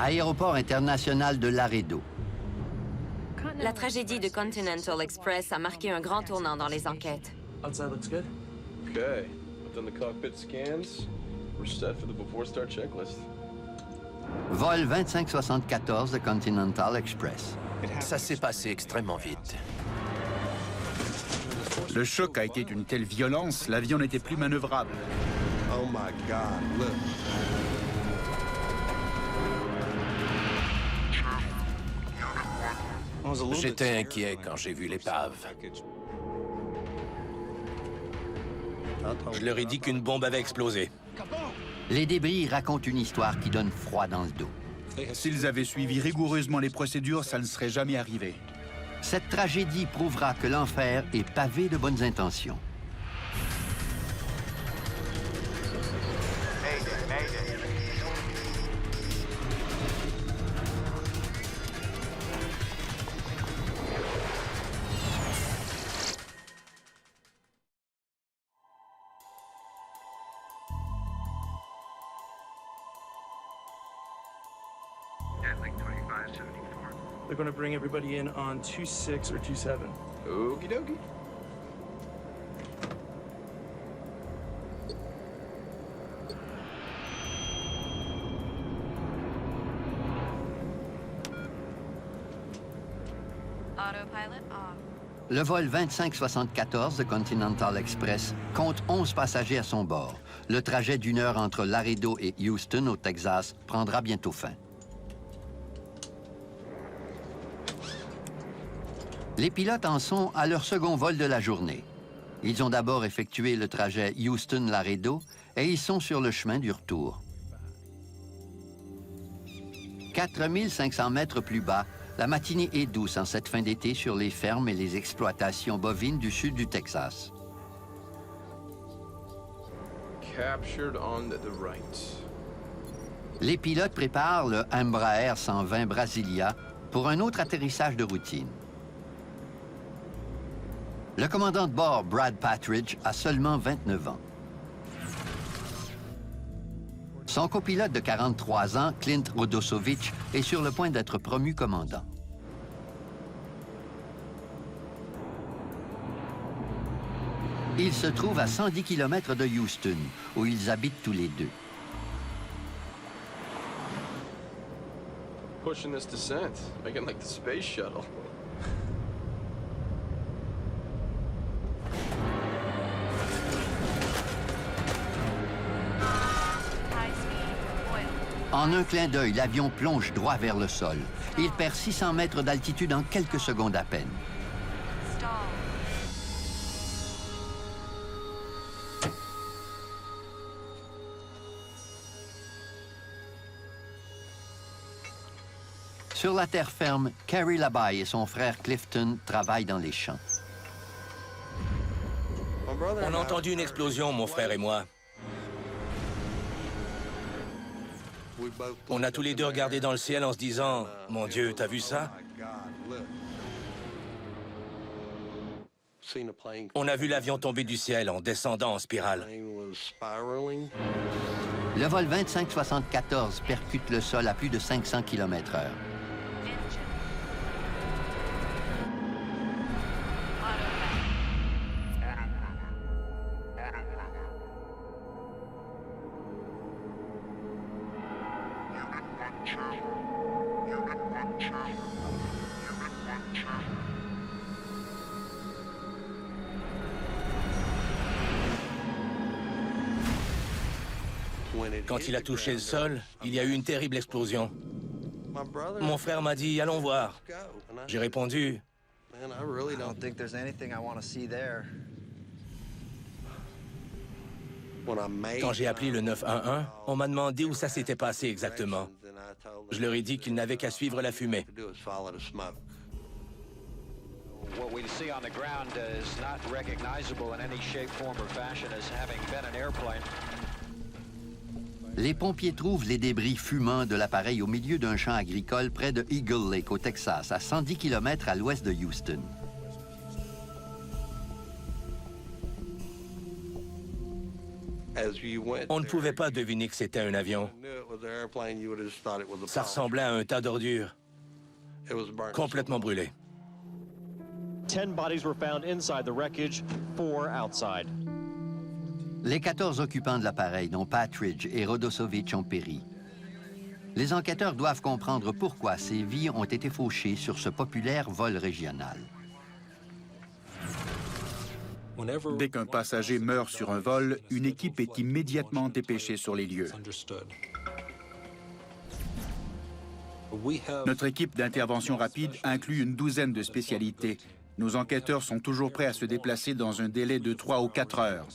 Aéroport international de Laredo. La tragédie de Continental Express a marqué un grand tournant dans les enquêtes. Outside looks good. Okay, I've done the cockpit scans. We're set for the before start checklist. Vol 2574 de Continental Express. Ça s'est passé extrêmement vite. Le choc a été d'une telle violence, l'avion n'était plus manœuvrable. Oh my God, look. J'étais inquiet quand j'ai vu l'épave. Je leur ai dit qu'une bombe avait explosé. Les débris racontent une histoire qui donne froid dans le dos. S'ils avaient suivi rigoureusement les procédures, ça ne serait jamais arrivé. Cette tragédie prouvera que l'enfer est pavé de bonnes intentions. They're going to bring everybody in on 2-6 or 2-7. Okie dokie. Autopilot off. Le vol 2574 de Continental Express compte 11 passagers à son bord. Le trajet d'une heure entre Laredo et Houston, au Texas, prendra bientôt fin. Les pilotes en sont à leur second vol de la journée. Ils ont d'abord effectué le trajet Houston-Laredo et ils sont sur le chemin du retour. 4500 mètres plus bas, la matinée est douce en cette fin d'été sur les fermes et les exploitations bovines du sud du Texas. Captured on the right. Les pilotes préparent le Embraer 120 Brasilia pour un autre atterrissage de routine. Le commandant de bord, Brad Patridge, a seulement 29 ans. Son copilote de 43 ans, Clint Rodosovich, est sur le point d'être promu commandant. Ils se trouvent à 110 km de Houston, où ils habitent tous les deux. Pushing this descent, making like the space shuttle. En un clin d'œil, l'avion plonge droit vers le sol. Il perd 600 mètres d'altitude en quelques secondes à peine. Sur la terre ferme, Carrie Labaye et son frère Clifton travaillent dans les champs. On a entendu une explosion, mon frère et moi. On a tous les deux regardé dans le ciel en se disant « Mon Dieu, t'as vu ça ?» On a vu l'avion tomber du ciel en descendant en spirale. Le vol 2574 percute le sol à plus de 500 km/h. Quand il a touché le sol, il y a eu une terrible explosion. Mon frère m'a dit « Allons voir ». J'ai répondu Quand j'ai appelé le 911, on m'a demandé où ça s'était passé exactement. Je leur ai dit qu'ils n'avaient qu'à suivre la fumée. What we see on the ground is not recognizable in any shape, form, or fashion as having been an airplane. Les pompiers trouvent les débris fumants de l'appareil au milieu d'un champ agricole près de Eagle Lake, au Texas, à 110 km à l'ouest de Houston. On ne pouvait pas deviner que c'était un avion. Ça ressemblait à un tas d'ordures, complètement brûlé. 10 bodies were found inside the wreckage, 4 outside. Les 14 occupants de l'appareil, dont Patridge et Rodosovich, ont péri. Les enquêteurs doivent comprendre pourquoi ces vies ont été fauchées sur ce populaire vol régional. Dès qu'un passager meurt sur un vol, une équipe est immédiatement dépêchée sur les lieux. Notre équipe d'intervention rapide inclut une douzaine de spécialités. Nos enquêteurs sont toujours prêts à se déplacer dans un délai de 3 ou 4 heures.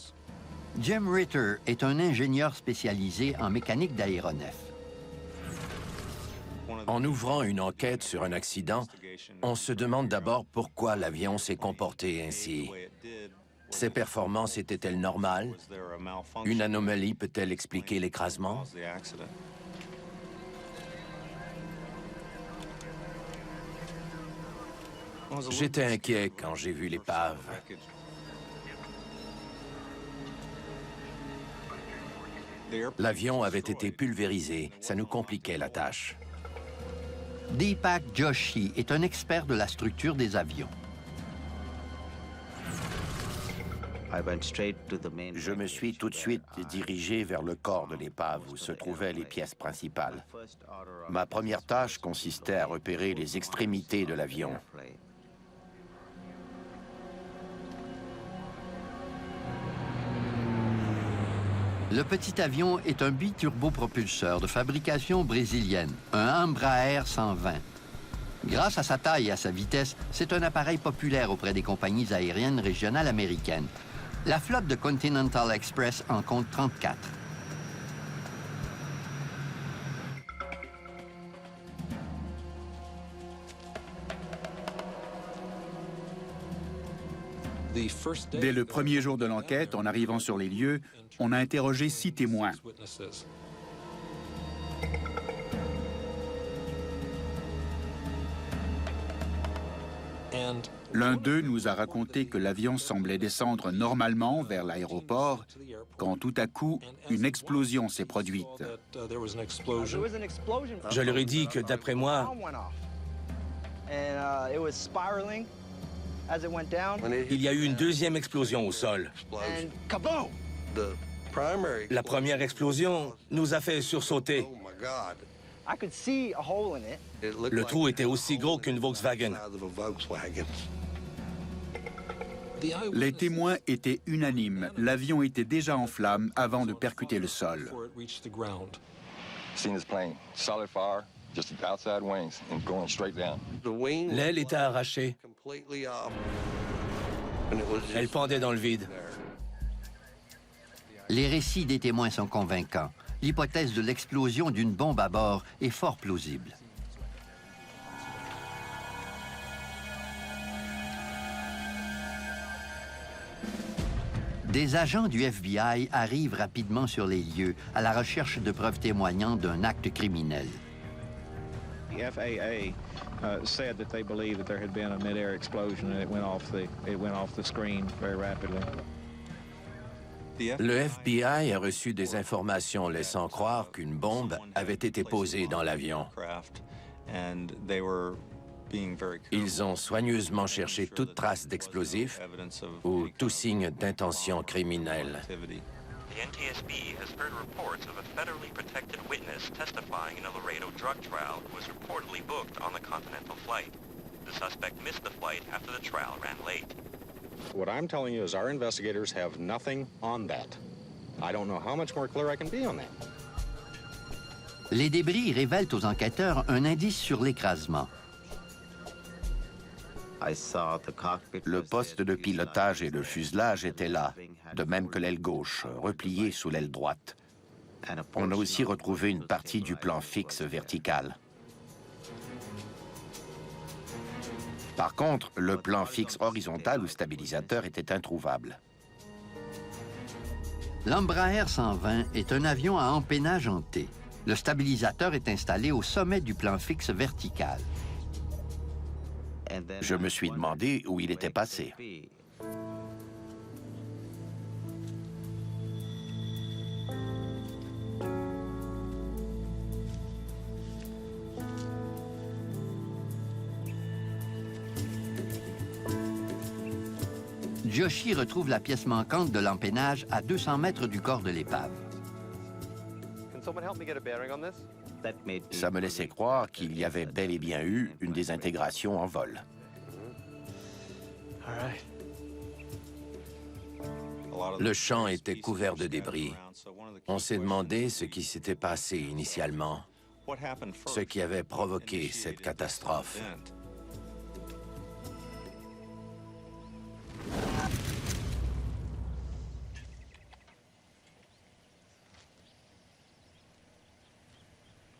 Jim Ritter est un ingénieur spécialisé en mécanique d'aéronefs. En ouvrant une enquête sur un accident, on se demande d'abord pourquoi l'avion s'est comporté ainsi. Ses performances étaient-elles normales? Une anomalie peut-elle expliquer l'écrasement? J'étais inquiet quand j'ai vu l'épave. L'avion avait été pulvérisé. Ça nous compliquait la tâche. Deepak Joshi est un expert de la structure des avions. Je me suis tout de suite dirigé vers le corps de l'épave où se trouvaient les pièces principales. Ma première tâche consistait à repérer les extrémités de l'avion. Le petit avion est un biturbopropulseur de fabrication brésilienne, un Embraer 120. Grâce à sa taille et à sa vitesse, c'est un appareil populaire auprès des compagnies aériennes régionales américaines. La flotte de Continental Express en compte 34. Dès le premier jour de l'enquête, en arrivant sur les lieux, on a interrogé 6 témoins. L'un d'eux nous a raconté que l'avion semblait descendre normalement vers l'aéroport quand tout à coup, une explosion s'est produite. Je leur ai dit que, d'après moi, il y a eu une deuxième explosion au sol. La première explosion nous a fait sursauter. Le trou était aussi gros qu'une Volkswagen. Les témoins étaient unanimes. L'avion était déjà en flammes avant de percuter le sol. L'aile était arrachée. Elle pendait dans le vide. Les récits des témoins sont convaincants. L'hypothèse de l'explosion d'une bombe à bord est fort plausible. Des agents du FBI arrivent rapidement sur les lieux à la recherche de preuves témoignant d'un acte criminel. The FAA said that they believed that there had been a mid-air explosion and it went off the screen very rapidly. Le FBI a reçu des informations laissant croire qu'une bombe avait été posée dans l'avion. Ils ont soigneusement cherché toute trace d'explosifs ou tout signe d'intention criminelle. The NTSB has heard reports of a federally protected witness testifying in a Laredo drug trial who was reportedly booked on the Continental flight. The suspect missed the flight after the trial ran late. What I'm telling you is our investigators have nothing on that. I don't know how much more clear I can be on that. Les débris révèlent aux enquêteurs un indice sur l'écrasement. Le poste de pilotage et le fuselage étaient là, de même que l'aile gauche, repliée sous l'aile droite. On a aussi retrouvé une partie du plan fixe vertical. Par contre, le plan fixe horizontal ou stabilisateur était introuvable. L'Embraer 120 est un avion à empennage en T. Le stabilisateur est installé au sommet du plan fixe vertical. Je me suis demandé où il était passé. Joshi retrouve la pièce manquante de l'empennage à 200 mètres du corps de l'épave. Ça me laissait croire qu'il y avait bel et bien eu une désintégration en vol. Le champ était couvert de débris. On s'est demandé ce qui s'était passé initialement, ce qui avait provoqué cette catastrophe.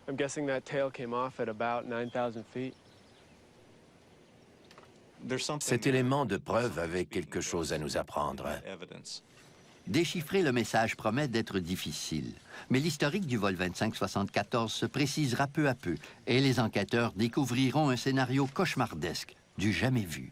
I'm guessing that tail came off at about 9,000 feet. Cet élément de preuve avait quelque chose à nous apprendre. Déchiffrer le message promet d'être difficile, mais l'historique du vol 2574 se précisera peu à peu et les enquêteurs découvriront un scénario cauchemardesque du jamais vu.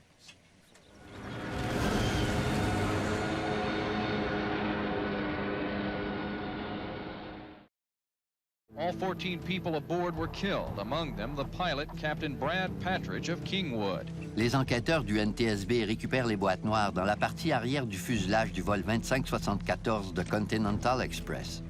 All 14 people aboard were killed, among them the pilot, Captain Brad Patridge of Kingwood. Les enquêteurs du NTSB récupèrent les boîtes noires dans la partie arrière du fuselage du vol 2574 de Continental Express.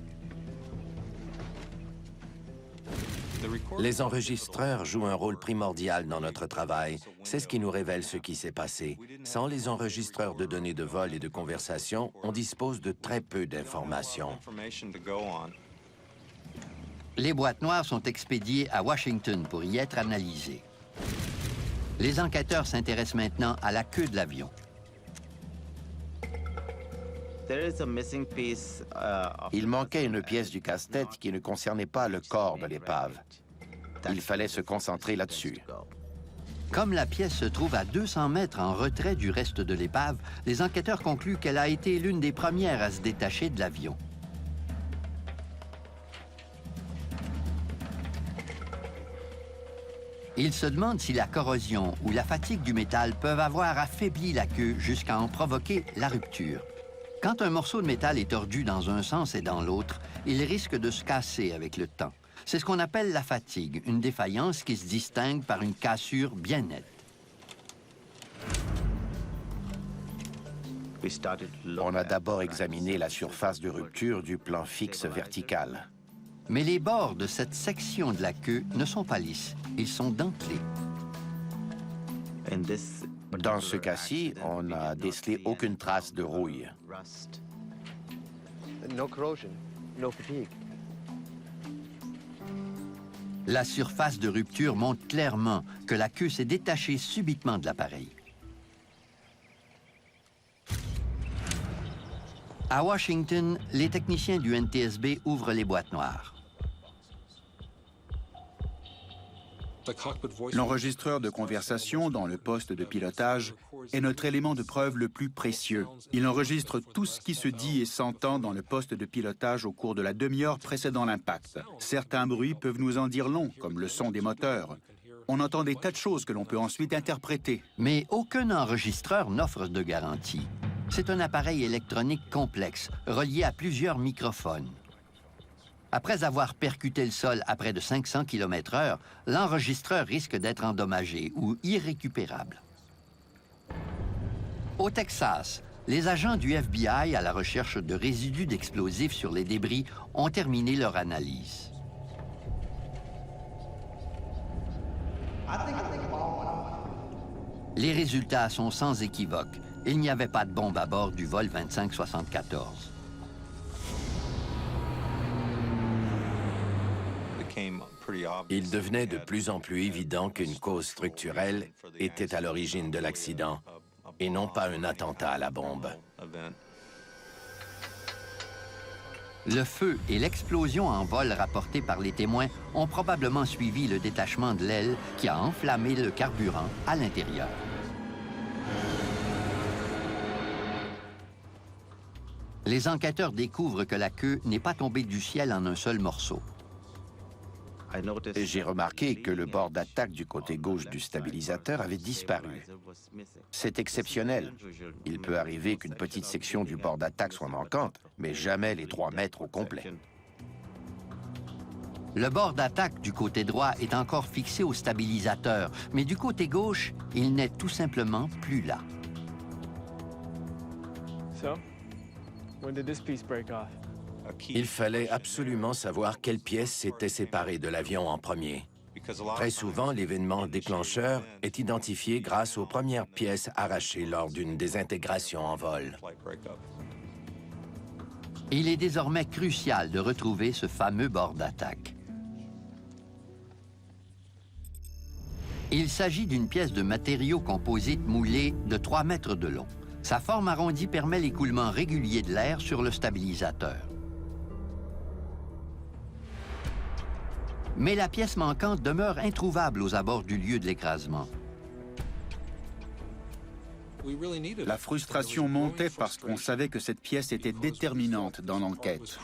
Les enregistreurs jouent un rôle primordial dans notre travail. C'est ce qui nous révèle ce qui s'est passé. Sans les enregistreurs de données de vol et de conversation, on dispose de très peu d'informations. Les boîtes noires sont expédiées à Washington pour y être analysées. Les enquêteurs s'intéressent maintenant à la queue de l'avion. Il manquait une pièce du casse-tête qui ne concernait pas le corps de l'épave. Il fallait se concentrer là-dessus. Comme la pièce se trouve à 200 mètres en retrait du reste de l'épave, les enquêteurs concluent qu'elle a été l'une des premières à se détacher de l'avion. Ils se demandent si la corrosion ou la fatigue du métal peuvent avoir affaibli la queue jusqu'à en provoquer la rupture. Quand un morceau de métal est tordu dans un sens et dans l'autre, il risque de se casser avec le temps. C'est ce qu'on appelle la fatigue, une défaillance qui se distingue par une cassure bien nette. On a d'abord examiné la surface de rupture du plan fixe vertical. Mais les bords de cette section de la queue ne sont pas lisses, ils sont dentelés. Dans ce cas-ci, on n'a décelé aucune trace de rouille. La surface de rupture montre clairement que la queue s'est détachée subitement de l'appareil. À Washington, les techniciens du NTSB ouvrent les boîtes noires. L'enregistreur de conversation dans le poste de pilotage est notre élément de preuve le plus précieux. Il enregistre tout ce qui se dit et s'entend dans le poste de pilotage au cours de la demi-heure précédant l'impact. Certains bruits peuvent nous en dire long, comme le son des moteurs. On entend des tas de choses que l'on peut ensuite interpréter. Mais aucun enregistreur n'offre de garantie. C'est un appareil électronique complexe, relié à plusieurs microphones. Après avoir percuté le sol à près de 500 km/h, l'enregistreur risque d'être endommagé ou irrécupérable. Au Texas, les agents du FBI à la recherche de résidus d'explosifs sur les débris ont terminé leur analyse. Les résultats sont sans équivoque. Il n'y avait pas de bombe à bord du vol 2574. Il devenait de plus en plus évident qu'une cause structurelle était à l'origine de l'accident et non pas un attentat à la bombe. Le feu et l'explosion en vol rapportés par les témoins ont probablement suivi le détachement de l'aile qui a enflammé le carburant à l'intérieur. Les enquêteurs découvrent que la queue n'est pas tombée du ciel en un seul morceau. J'ai remarqué que le bord d'attaque du côté gauche du stabilisateur avait disparu. C'est exceptionnel. Il peut arriver qu'une petite section du bord d'attaque soit manquante, mais jamais les 3 mètres au complet. Le bord d'attaque du côté droit est encore fixé au stabilisateur, mais du côté gauche, il n'est tout simplement plus là. So, when did this piece break off? Il fallait absolument savoir quelle pièce s'était séparée de l'avion en premier. Très souvent, l'événement déclencheur est identifié grâce aux premières pièces arrachées lors d'une désintégration en vol. Il est désormais crucial de retrouver ce fameux bord d'attaque. Il s'agit d'une pièce de matériau composite moulé de 3 mètres de long. Sa forme arrondie permet l'écoulement régulier de l'air sur le stabilisateur. Mais la pièce manquante demeure introuvable aux abords du lieu de l'écrasement. La frustration montait parce qu'on savait que cette pièce était déterminante dans l'enquête.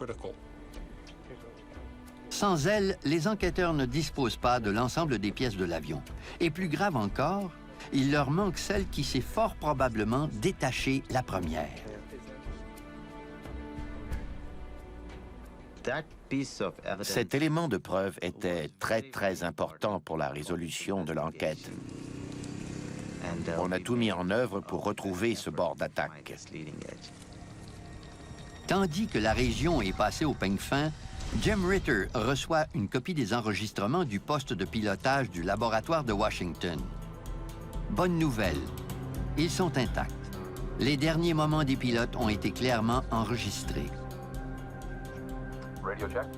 Sans elle, les enquêteurs ne disposent pas de l'ensemble des pièces de l'avion. Et plus grave encore, il leur manque celle qui s'est fort probablement détachée la première. Cet élément de preuve était très important pour la résolution de l'enquête. On a tout mis en œuvre pour retrouver ce bord d'attaque. Tandis que la région est passée au peigne fin, Jim Ritter reçoit une copie des enregistrements du poste de pilotage du laboratoire de Washington. Bonne nouvelle, ils sont intacts. Les derniers moments des pilotes ont été clairement enregistrés.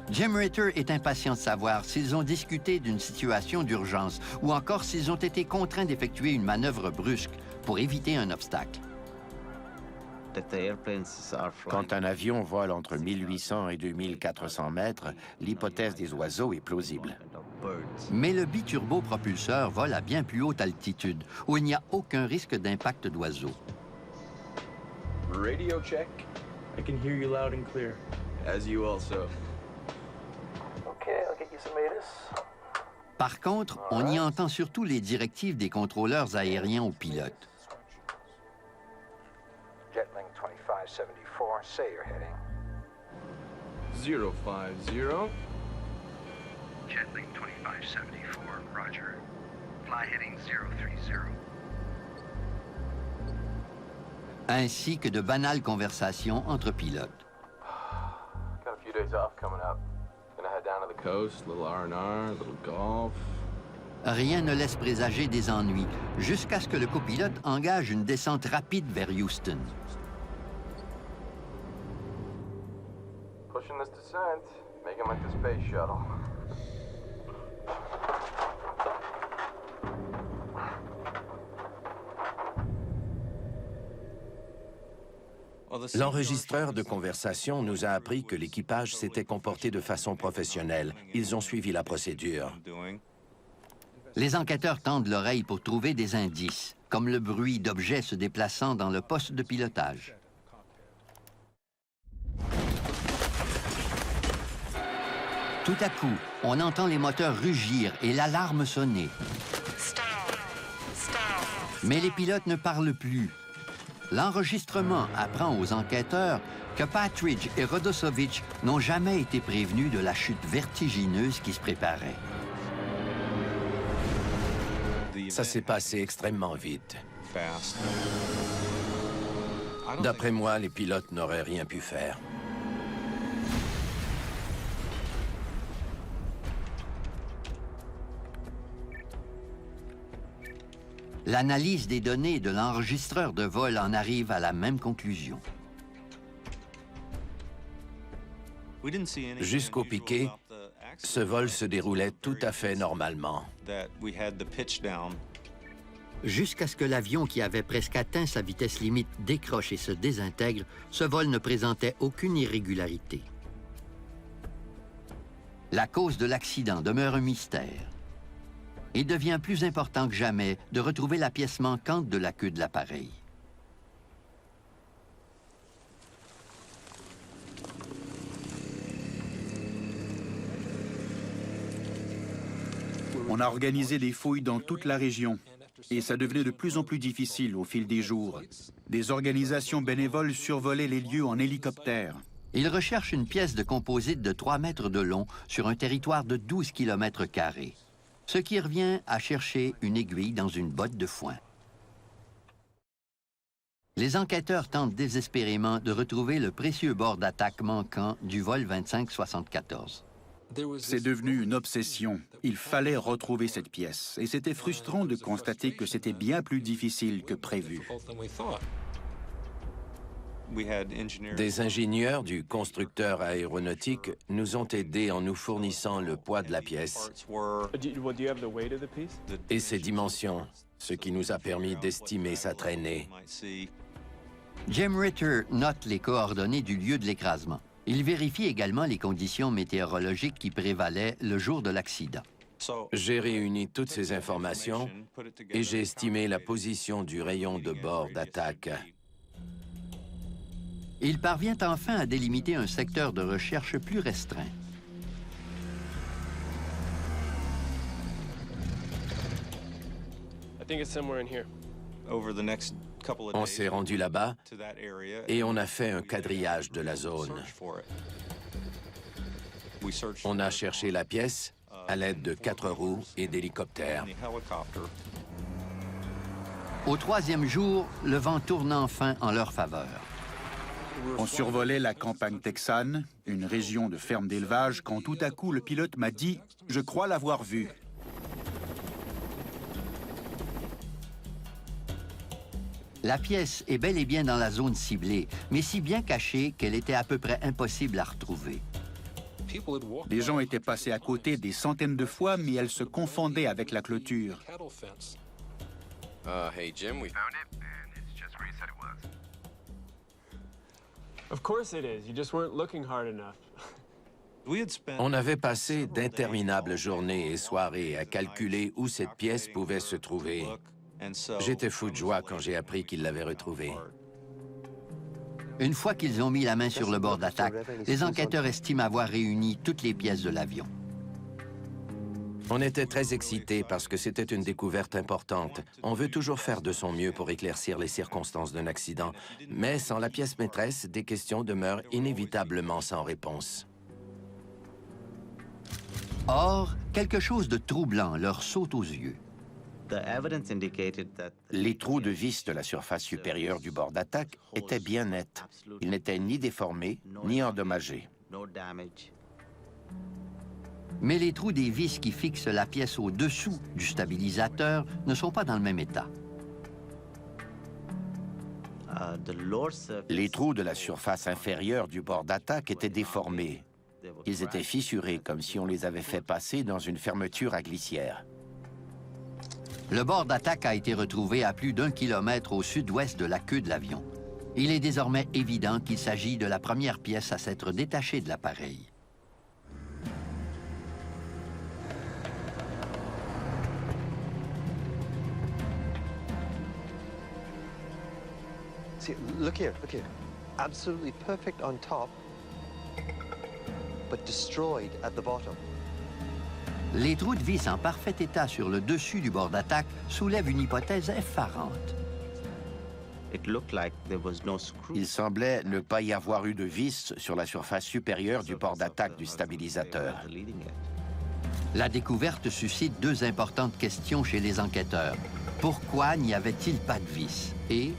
Jim Ritter est impatient de savoir s'ils ont discuté d'une situation d'urgence ou encore s'ils ont été contraints d'effectuer une manœuvre brusque pour éviter un obstacle. Quand un avion vole entre 1800 et 2400 mètres, l'hypothèse des oiseaux est plausible. Mais le biturbopropulseur vole à bien plus haute altitude, où il n'y a aucun risque d'impact d'oiseaux. Radio check. I can hear you loud and clear. As you also. Okay, I'll get you some ATIS. Par contre, on y entend surtout les directives des contrôleurs aériens aux pilotes. Jetling 2574, say your heading. 050. Jetling 2574, roger. Fly heading 030. Ainsi que de banales conversations entre pilotes. Got a few days off coming up. Gonna head down to the coast, little R&R, little golf. Rien ne laisse présager des ennuis, jusqu'à ce que le copilote engage une descente rapide vers Houston. Pushing this descent, making like the space shuttle. L'enregistreur de conversation nous a appris que l'équipage s'était comporté de façon professionnelle. Ils ont suivi la procédure. Les enquêteurs tendent l'oreille pour trouver des indices, comme le bruit d'objets se déplaçant dans le poste de pilotage. Tout à coup, on entend les moteurs rugir et l'alarme sonner. Mais les pilotes ne parlent plus. L'enregistrement apprend aux enquêteurs que Patridge et Rodosovich n'ont jamais été prévenus de la chute vertigineuse qui se préparait. Ça s'est passé extrêmement vite. D'après moi, les pilotes n'auraient rien pu faire. L'analyse des données de l'enregistreur de vol en arrive à la même conclusion. Jusqu'au piqué, ce vol se déroulait tout à fait normalement. Jusqu'à ce que l'avion qui avait presque atteint sa vitesse limite décroche et se désintègre, ce vol ne présentait aucune irrégularité. La cause de l'accident demeure un mystère. Il devient plus important que jamais de retrouver la pièce manquante de la queue de l'appareil. On a organisé des fouilles dans toute la région et ça devenait de plus en plus difficile au fil des jours. Des organisations bénévoles survolaient les lieux en hélicoptère. Ils recherchent une pièce de composite de 3 mètres de long sur un territoire de 12 km². Ce qui revient à chercher une aiguille dans une botte de foin. Les enquêteurs tentent désespérément de retrouver le précieux bord d'attaque manquant du vol 2574. C'est devenu une obsession. Il fallait retrouver cette pièce. Et c'était frustrant de constater que c'était bien plus difficile que prévu. Des ingénieurs du constructeur aéronautique nous ont aidés en nous fournissant le poids de la pièce et ses dimensions, ce qui nous a permis d'estimer sa traînée. Jim Ritter note les coordonnées du lieu de l'écrasement. Il vérifie également les conditions météorologiques qui prévalaient le jour de l'accident. J'ai réuni toutes ces informations et j'ai estimé la position du rayon de bord d'attaque. Il parvient enfin à délimiter un secteur de recherche plus restreint. On s'est rendu là-bas et on a fait un quadrillage de la zone. On a cherché la pièce à l'aide de 4 roues et d'hélicoptères. Au 3e jour, le vent tourne enfin en leur faveur. On survolait la campagne texane, une région de ferme d'élevage, quand tout à coup le pilote m'a dit « Je crois l'avoir vu ». La pièce est bel et bien dans la zone ciblée, mais si bien cachée qu'elle était à peu près impossible à retrouver. Les gens étaient passés à côté des centaines de fois, mais elle se confondait avec la clôture. Hey Jim, we found it, and it's just where you said it was. Of course it is. You just weren't looking hard enough. On avait passé d'interminables journées et soirées à calculer où cette pièce pouvait se trouver. J'étais fou de joie quand j'ai appris qu'ils l'avaient retrouvée. Une fois qu'ils ont mis la main sur le bord d'attaque, les enquêteurs estiment avoir réuni toutes les pièces de l'avion. On était très excités parce que c'était une découverte importante. On veut toujours faire de son mieux pour éclaircir les circonstances d'un accident, mais sans la pièce maîtresse, des questions demeurent inévitablement sans réponse. Or, quelque chose de troublant leur saute aux yeux. Les trous de vis de la surface supérieure du bord d'attaque étaient bien nets. Ils n'étaient ni déformés, ni endommagés. Mais les trous des vis qui fixent la pièce au-dessous du stabilisateur ne sont pas dans le même état. Les trous de la surface inférieure du bord d'attaque étaient déformés. Ils étaient fissurés comme si on les avait fait passer dans une fermeture à glissière. Le bord d'attaque a été retrouvé à plus d'1 kilomètre au sud-ouest de la queue de l'avion. Il est désormais évident qu'il s'agit de la première pièce à s'être détachée de l'appareil. See, look here, look here. Absolutely perfect on top, but destroyed at the bottom. Les trous de vis en parfait état sur le dessus du bord d'attaque soulèvent une hypothèse effarante. Il semblait ne pas y avoir eu de vis sur la surface supérieure du bord d'attaque du stabilisateur. La découverte suscite 2 importantes questions chez les enquêteurs. Pourquoi n'y avait-il pas de vis? Et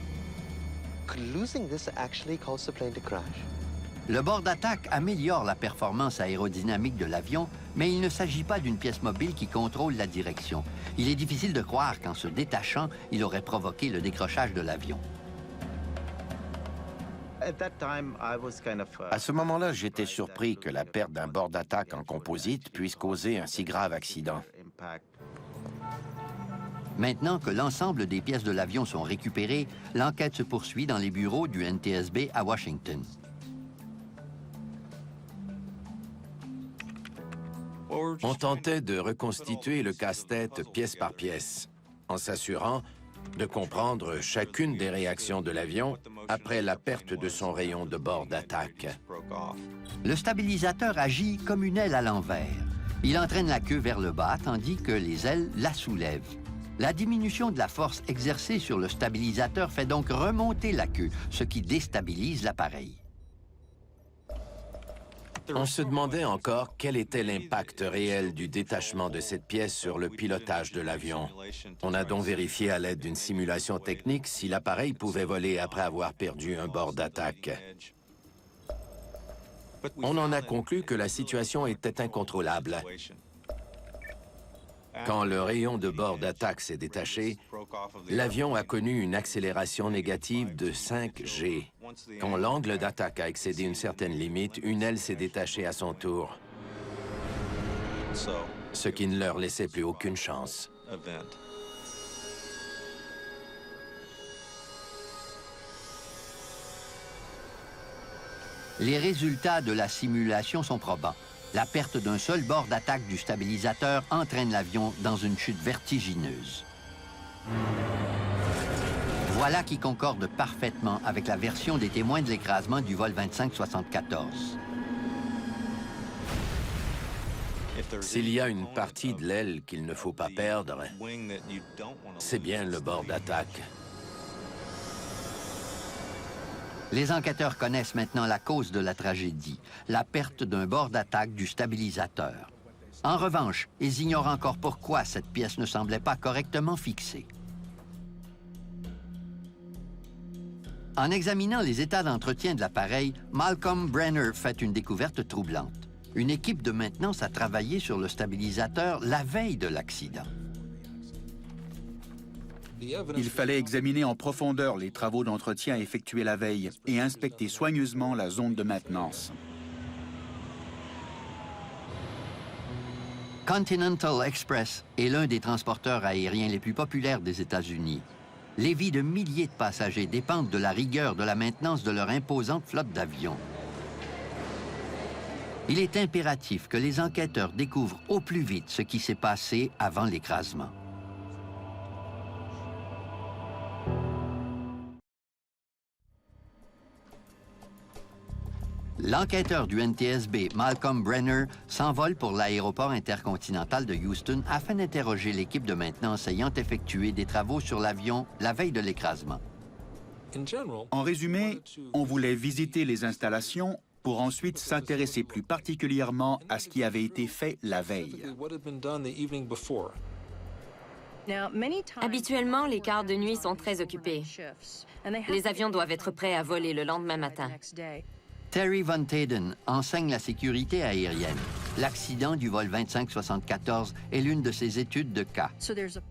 Could losing this actually cause the plane to crash? le bord d'attaque améliore la performance aérodynamique de l'avion, mais il ne s'agit pas d'une pièce mobile qui contrôle la direction. Il est difficile de croire qu'en se détachant, il aurait provoqué le décrochage de l'avion. À ce moment-là, j'étais surpris que la perte d'un bord d'attaque en composite puisse causer un si grave accident. Maintenant que l'ensemble des pièces de l'avion sont récupérées, l'enquête se poursuit dans les bureaux du NTSB à Washington. On tentait de reconstituer le casse-tête pièce par pièce, en s'assurant de comprendre chacune des réactions de l'avion après la perte de son rayon de bord d'attaque. Le stabilisateur agit comme une aile à l'envers. Il entraîne la queue vers le bas, tandis que les ailes la soulèvent. La diminution de la force exercée sur le stabilisateur fait donc remonter la queue, ce qui déstabilise l'appareil. On se demandait encore quel était l'impact réel du détachement de cette pièce sur le pilotage de l'avion. On a donc vérifié à l'aide d'une simulation technique si l'appareil pouvait voler après avoir perdu un bord d'attaque. On en a conclu que la situation était incontrôlable. Quand le rayon de bord d'attaque s'est détaché, l'avion a connu une accélération négative de 5 G. Quand l'angle d'attaque a excédé une certaine limite, une aile s'est détachée à son tour, ce qui ne leur laissait plus aucune chance. Les résultats de la simulation sont probants. La perte d'un seul bord d'attaque du stabilisateur entraîne l'avion dans une chute vertigineuse. Voilà qui concorde parfaitement avec la version des témoins de l'écrasement du vol 2574. S'il y a une partie de l'aile qu'il ne faut pas perdre, c'est bien le bord d'attaque. Les enquêteurs connaissent maintenant la cause de la tragédie, la perte d'un bord d'attaque du stabilisateur. En revanche, ils ignorent encore pourquoi cette pièce ne semblait pas correctement fixée. En examinant les états d'entretien de l'appareil, Malcolm Brenner fait une découverte troublante. Une équipe de maintenance a travaillé sur le stabilisateur la veille de l'accident. Il fallait examiner en profondeur les travaux d'entretien effectués la veille et inspecter soigneusement la zone de maintenance. Continental Express est l'un des transporteurs aériens les plus populaires des États-Unis. Les vies de milliers de passagers dépendent de la rigueur de la maintenance de leur imposante flotte d'avions. Il est impératif que les enquêteurs découvrent au plus vite ce qui s'est passé avant l'écrasement. L'enquêteur du NTSB, Malcolm Brenner, s'envole pour l'aéroport intercontinental de Houston afin d'interroger l'équipe de maintenance ayant effectué des travaux sur l'avion la veille de l'écrasement. En résumé, on voulait visiter les installations pour ensuite s'intéresser plus particulièrement à ce qui avait été fait la veille. Habituellement, les quarts de nuit sont très occupés. Les avions doivent être prêts à voler le lendemain matin. Terry Von Tayden enseigne la sécurité aérienne. L'accident du vol 2574 est l'une de ses études de cas.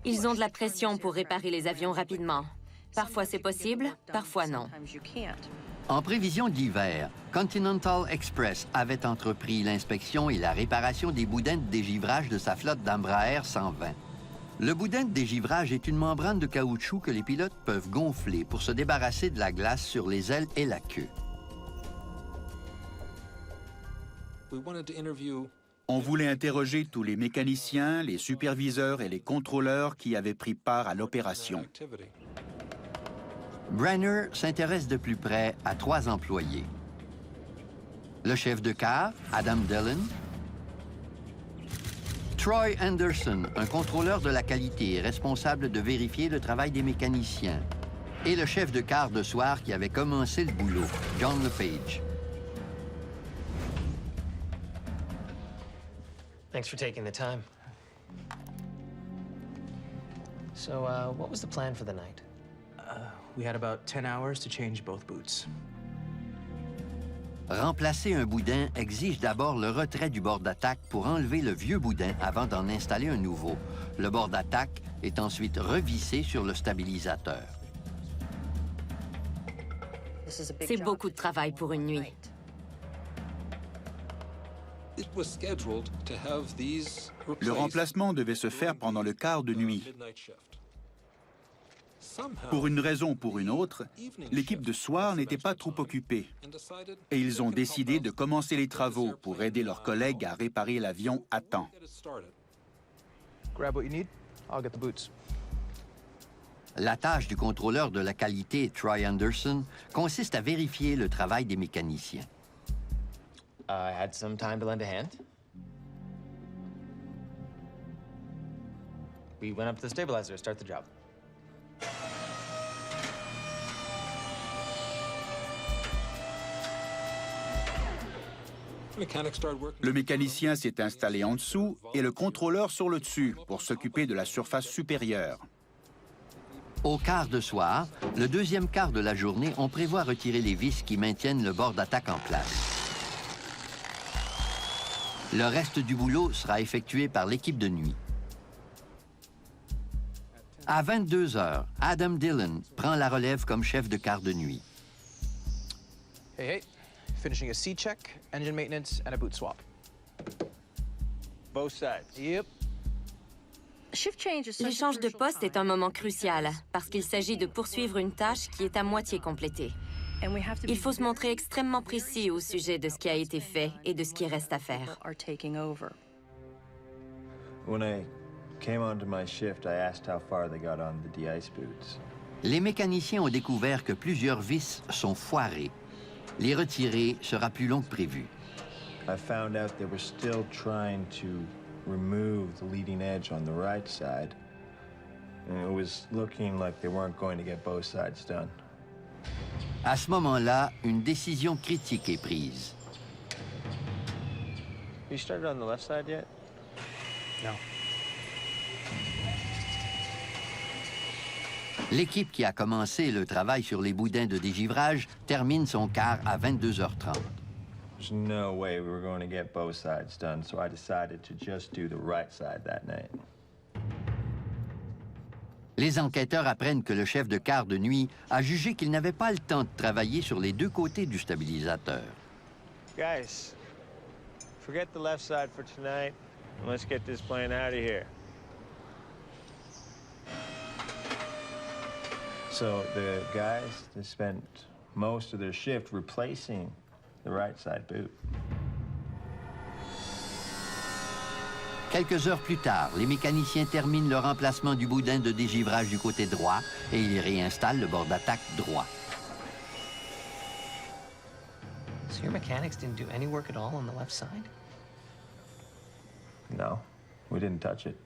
Ils ont de la pression pour réparer les avions rapidement. Parfois c'est possible, parfois non. En prévision d'hiver, Continental Express avait entrepris l'inspection et la réparation des boudins de dégivrage de sa flotte d'Embraer 120. Le boudin de dégivrage est une membrane de caoutchouc que les pilotes peuvent gonfler pour se débarrasser de la glace sur les ailes et la queue. On voulait interroger tous les mécaniciens, les superviseurs et les contrôleurs qui avaient pris part à l'opération. Brenner s'intéresse de plus près à 3 employés. Le chef de car, Adam Dillon. Troy Anderson, un contrôleur de la qualité responsable de vérifier le travail des mécaniciens. Et le chef de car de soir qui avait commencé le boulot, John LePage. Thanks for taking the time. So, what was the plan for the night? We had about 10 hours to change both boots. Remplacer un boudin exige d'abord le retrait du bord d'attaque pour enlever le vieux boudin avant d'en installer un nouveau. Le bord d'attaque est ensuite revissé sur le stabilisateur. C'est beaucoup de travail pour une nuit. Le remplacement devait se faire pendant le quart de nuit. Pour une raison ou pour une autre, l'équipe de soir n'était pas trop occupée et ils ont décidé de commencer les travaux pour aider leurs collègues à réparer l'avion à temps. La tâche du contrôleur de la qualité, Troy Anderson, consiste à vérifier le travail des mécaniciens. I had some time to lend a hand. We went up to the stabilizer to start the job. Le mécanicien s'est installé en dessous et le contrôleur sur le dessus pour s'occuper de la surface supérieure. Au quart de soir, le deuxième quart de la journée, on prévoit retirer les vis qui maintiennent le bord d'attaque en place. Le reste du boulot sera effectué par l'équipe de nuit. À 22 heures, Adam Dillon prend la relève comme chef de quart de nuit. Hey, finishing a C-check, engine maintenance, and a boot swap. Both sides. Yep. L'échange de poste est un moment crucial parce qu'il s'agit de poursuivre une tâche qui est à moitié complétée. Il faut se montrer extrêmement précis au sujet de ce qui a été fait et de ce qui reste à faire. When I came onto my shift, I asked how far they got on the de-ice boots. Les mécaniciens ont découvert que plusieurs vis sont foirées. Les retirer sera plus long que prévu. I found out they were still trying to remove the leading edge on the right side. And it was looking like they weren't going to get both sides done. À ce moment-là, une décision critique est prise. You started on the left side yet? No. L'équipe qui a commencé le travail sur les boudins de dégivrage termine son quart à 22h30. There's no way we were going to get both sides done, so I decided to just do the right side that night. Les enquêteurs apprennent que le chef de quart de nuit a jugé qu'il n'avait pas le temps de travailler sur les deux côtés du stabilisateur. Guys, forget the left side for tonight, and let's get this plane out of here. So the guys, they spent most of their shift replacing the right side boot. Quelques heures plus tard, les mécaniciens terminent le remplacement du boudin de dégivrage du côté droit et ils réinstallent le bord d'attaque droit. So your mechanics didn't do any work at all on the left side? No, we didn't touch it.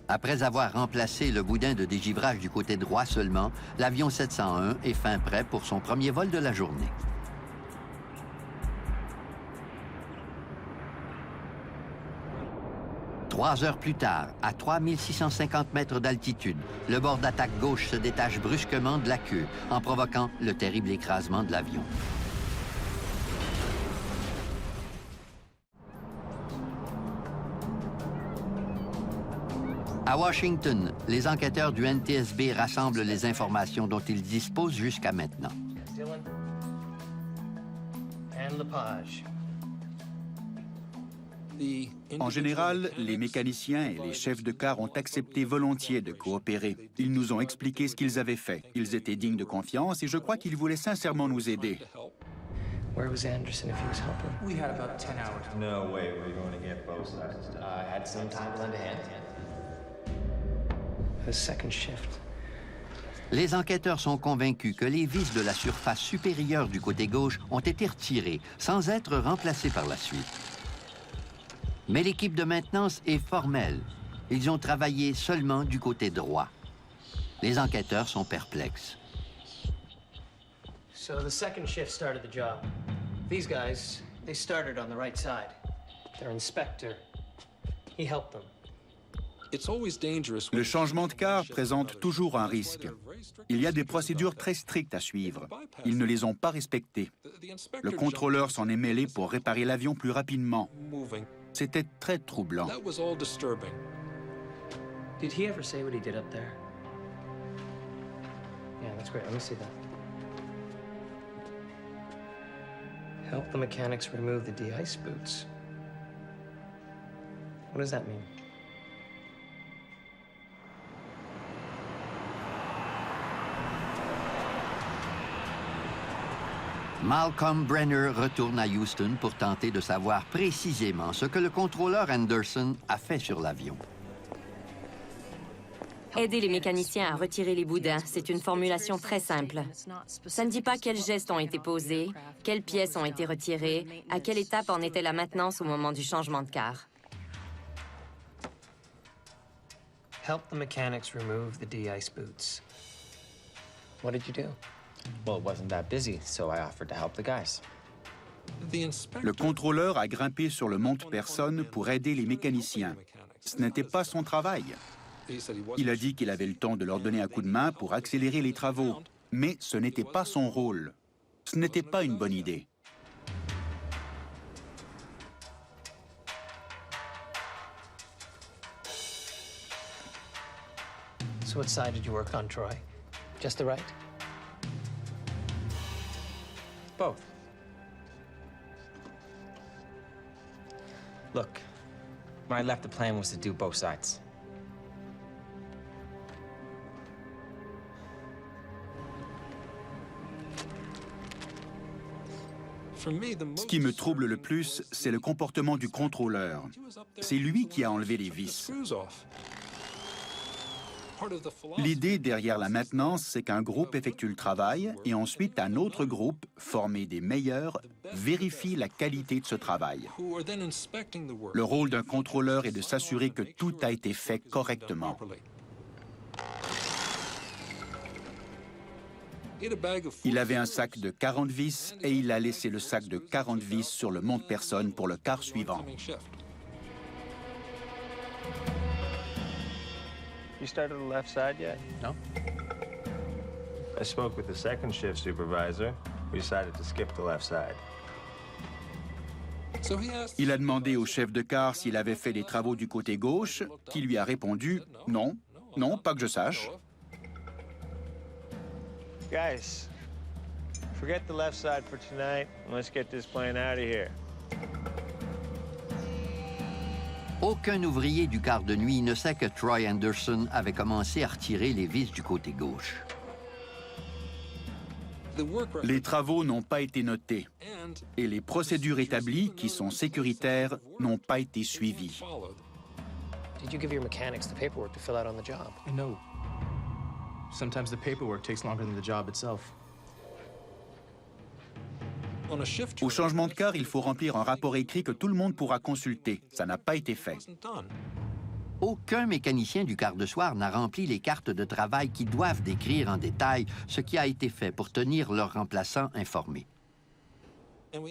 Après avoir remplacé le boudin de dégivrage du côté droit seulement, l'avion 701 est fin prêt pour son premier vol de la journée. Trois heures plus tard, à 3650 mètres d'altitude, le bord d'attaque gauche se détache brusquement de la queue, en provoquant le terrible écrasement de l'avion. À Washington, les enquêteurs du NTSB rassemblent les informations dont ils disposent jusqu'à maintenant. Dillon and Lepage. En général, les mécaniciens et les chefs de quart ont accepté volontiers de coopérer. Ils nous ont expliqué ce qu'ils avaient fait. Ils étaient dignes de confiance et je crois qu'ils voulaient sincèrement nous aider. Where was Anderson if he was helping? We had about 10 hours. No way we're going to get both sides done. I had some time to lend a hand. The second shift. Les enquêteurs sont convaincus que les vis de la surface supérieure du côté gauche ont été retirées sans être remplacées par la suite. Mais l'équipe de maintenance est formelle. Ils ont travaillé seulement du côté droit. Les enquêteurs sont perplexes. So the second shift started the job. These guys, they started on the right side. Their inspector, he helped them. Le changement de quart présente toujours un risque. Il y a des procédures très strictes à suivre. Ils ne les ont pas respectées. Le contrôleur s'en est mêlé pour réparer l'avion plus rapidement. C'était très troublant. Did he ever say what he did up there? Yeah, that's great. Let me see that. Help the mechanics remove the de-ice boots. What does that mean? Malcolm Brenner retourne à Houston pour tenter de savoir précisément ce que le contrôleur Anderson a fait sur l'avion. Aider les mécaniciens à retirer les boudins, c'est une formulation très simple. Ça ne dit pas quels gestes ont été posés, quelles pièces ont été retirées, à quelle étape en était la maintenance au moment du changement de quart. Help the mechanics remove the de-ice boots. What did you do? Well, it wasn't that busy, so I offered to help the guys. Le contrôleur a grimpé sur le monte-personne pour aider les mécaniciens. Ce n'était pas son travail. Il a dit qu'il avait le temps de leur donner un coup de main pour accélérer les travaux, mais ce n'était pas son rôle. Ce n'était pas une bonne idée. So what side did you work on, Troy? Just the right? Both. Look, when I left, the plan was to do both sides. Ce qui me trouble le plus, c'est le comportement du contrôleur. C'est lui qui a enlevé les vis. L'idée derrière la maintenance, c'est qu'un groupe effectue le travail et ensuite un autre groupe, formé des meilleurs, vérifie la qualité de ce travail. Le rôle d'un contrôleur est de s'assurer que tout a été fait correctement. Il avait un sac de 40 vis et il a laissé le sac de 40 vis sur le monte-personne pour le quart suivant. You started the left side yet? No. I spoke with the second shift supervisor. We decided to skip the left side. Il a demandé au chef de car s'il avait fait des travaux du côté gauche, qui lui a répondu « Non, non, pas que je sache ». Guys, forget the left side for tonight, and let's get this plane out of here. Aucun ouvrier du quart de nuit ne sait que Troy Anderson avait commencé à retirer les vis du côté gauche. Les travaux n'ont pas été notés et les procédures établies, qui sont sécuritaires, n'ont pas été suivies. Did you give your mechanics the paperwork to fill out on the job? No. Sometimes the paperwork takes longer than the job itself. Au changement de car, il faut remplir un rapport écrit que tout le monde pourra consulter. Ça n'a pas été fait. Aucun mécanicien du quart de soir n'a rempli les cartes de travail qui doivent décrire en détail ce qui a été fait pour tenir leurs remplaçants informés.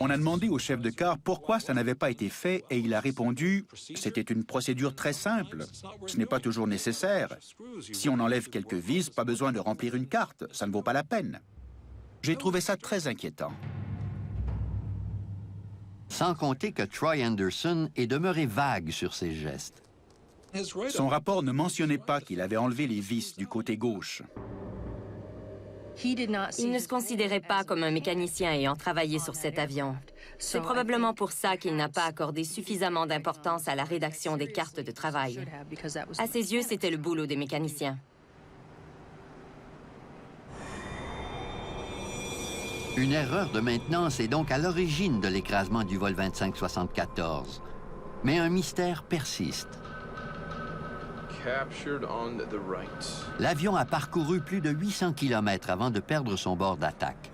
On a demandé au chef de car pourquoi ça n'avait pas été fait et il a répondu « C'était une procédure très simple. Ce n'est pas toujours nécessaire. Si on enlève quelques vis, pas besoin de remplir une carte. Ça ne vaut pas la peine. » J'ai trouvé ça très inquiétant. Sans compter que Troy Anderson est demeuré vague sur ses gestes. Son rapport ne mentionnait pas qu'il avait enlevé les vis du côté gauche. Il ne se considérait pas comme un mécanicien ayant travaillé sur cet avion. C'est probablement pour ça qu'il n'a pas accordé suffisamment d'importance à la rédaction des cartes de travail. À ses yeux, c'était le boulot des mécaniciens. Une erreur de maintenance est donc à l'origine de l'écrasement du vol 2574. Mais un mystère persiste. L'avion a parcouru plus de 800 km avant de perdre son bord d'attaque.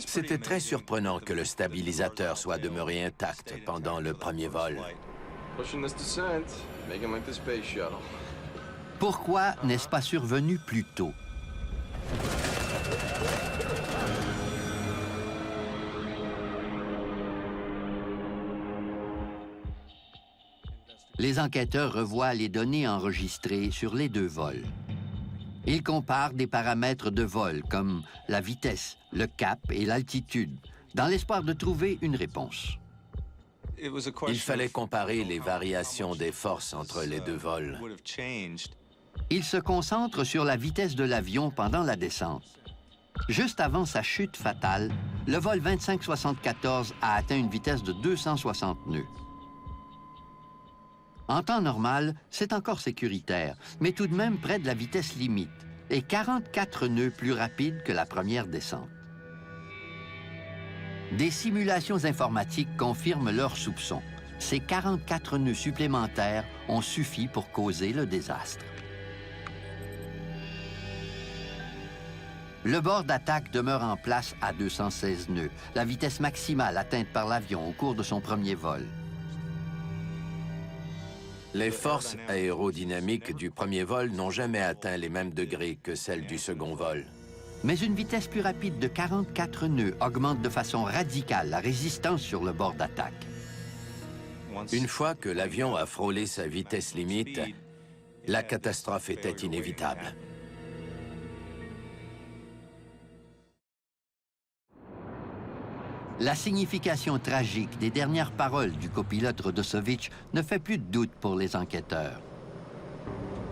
C'était très surprenant que le stabilisateur soit demeuré intact pendant le premier vol. Pourquoi n'est-ce pas survenu plus tôt? Les enquêteurs revoient les données enregistrées sur les deux vols. Ils comparent des paramètres de vol comme la vitesse, le cap et l'altitude, dans l'espoir de trouver une réponse. Il fallait comparer les variations des forces entre les deux vols. Ils se concentrent sur la vitesse de l'avion pendant la descente. Juste avant sa chute fatale, le vol 2574 a atteint une vitesse de 260 nœuds. En temps normal, c'est encore sécuritaire, mais tout de même près de la vitesse limite, et 44 nœuds plus rapide que la première descente. Des simulations informatiques confirment leurs soupçons. Ces 44 nœuds supplémentaires ont suffi pour causer le désastre. Le bord d'attaque demeure en place à 216 nœuds, la vitesse maximale atteinte par l'avion au cours de son premier vol. Les forces aérodynamiques du premier vol n'ont jamais atteint les mêmes degrés que celles du second vol. Mais une vitesse plus rapide de 44 nœuds augmente de façon radicale la résistance sur le bord d'attaque. Une fois que l'avion a frôlé sa vitesse limite, la catastrophe était inévitable. La signification tragique des dernières paroles du copilote Rodosovich ne fait plus de doute pour les enquêteurs.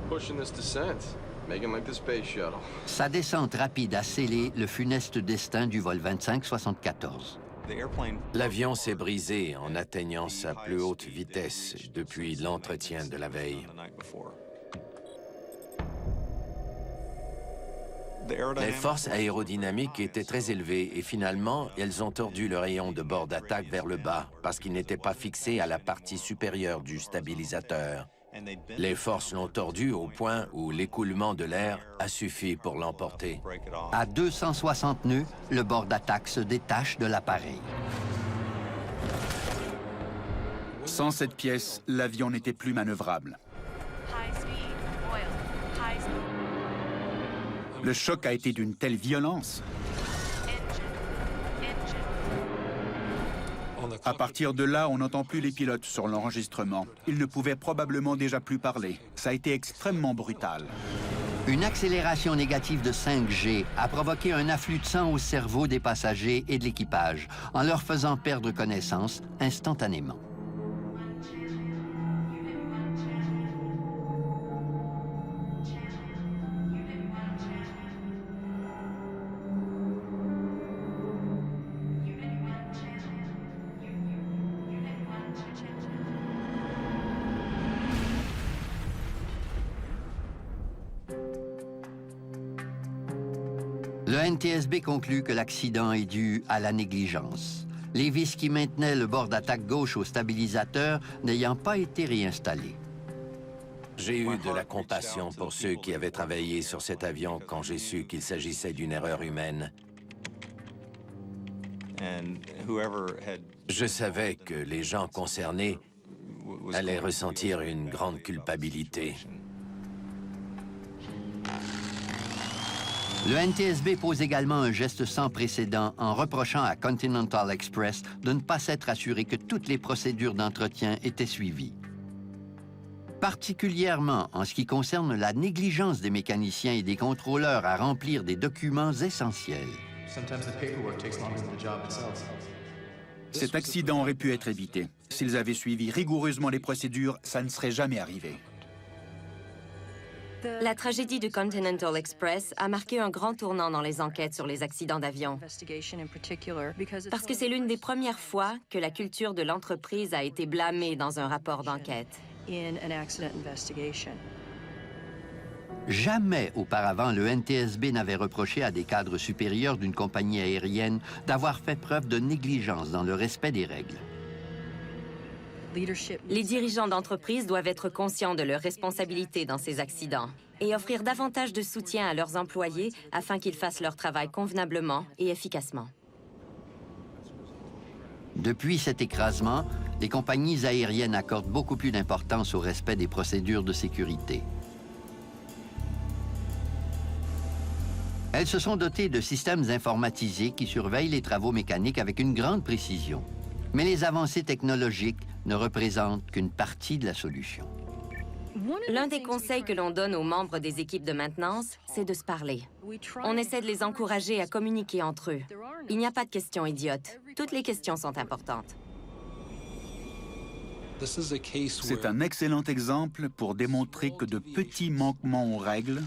Pushing this descent, making like the space shuttle. Sa descente rapide a scellé le funeste destin du vol 2574. L'avion s'est brisé en atteignant sa plus haute vitesse depuis l'entretien de la veille. Les forces aérodynamiques étaient très élevées et finalement, elles ont tordu le rayon de bord d'attaque vers le bas parce qu'il n'était pas fixé à la partie supérieure du stabilisateur. Les forces l'ont tordu au point où l'écoulement de l'air a suffi pour l'emporter. À 260 nœuds, le bord d'attaque se détache de l'appareil. Sans cette pièce, l'avion n'était plus manœuvrable. Le choc a été d'une telle violence. À partir de là, on n'entend plus les pilotes sur l'enregistrement. Ils ne pouvaient probablement déjà plus parler. Ça a été extrêmement brutal. Une accélération négative de 5G a provoqué un afflux de sang au cerveau des passagers et de l'équipage, en leur faisant perdre connaissance instantanément. Le NTSB conclut que l'accident est dû à la négligence. Les vis qui maintenaient le bord d'attaque gauche au stabilisateur n'ayant pas été réinstallées. J'ai eu de la compassion pour ceux qui avaient travaillé sur cet avion quand j'ai su qu'il s'agissait d'une erreur humaine. Je savais que les gens concernés allaient ressentir une grande culpabilité. Le NTSB pose également un geste sans précédent en reprochant à Continental Express de ne pas s'être assuré que toutes les procédures d'entretien étaient suivies. Particulièrement en ce qui concerne la négligence des mécaniciens et des contrôleurs à remplir des documents essentiels. Cet accident aurait pu être évité. S'ils avaient suivi rigoureusement les procédures, ça ne serait jamais arrivé. La tragédie du Continental Express a marqué un grand tournant dans les enquêtes sur les accidents d'avion. Parce que c'est l'une des premières fois que la culture de l'entreprise a été blâmée dans un rapport d'enquête. Jamais auparavant, le NTSB n'avait reproché à des cadres supérieurs d'une compagnie aérienne d'avoir fait preuve de négligence dans le respect des règles. Les dirigeants d'entreprise doivent être conscients de leurs responsabilités dans ces accidents et offrir davantage de soutien à leurs employés afin qu'ils fassent leur travail convenablement et efficacement. Depuis cet écrasement, les compagnies aériennes accordent beaucoup plus d'importance au respect des procédures de sécurité. Elles se sont dotées de systèmes informatisés qui surveillent les travaux mécaniques avec une grande précision. Mais les avancées technologiques ne représentent qu'une partie de la solution. L'un des conseils que l'on donne aux membres des équipes de maintenance, c'est de se parler. On essaie de les encourager à communiquer entre eux. Il n'y a pas de questions idiotes. Toutes les questions sont importantes. C'est un excellent exemple pour démontrer que de petits manquements aux règles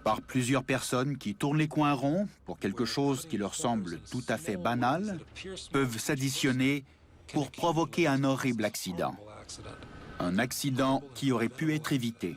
par plusieurs personnes qui tournent les coins ronds pour quelque chose qui leur semble tout à fait banal peuvent s'additionner pour provoquer un horrible accident. Un accident qui aurait pu être évité.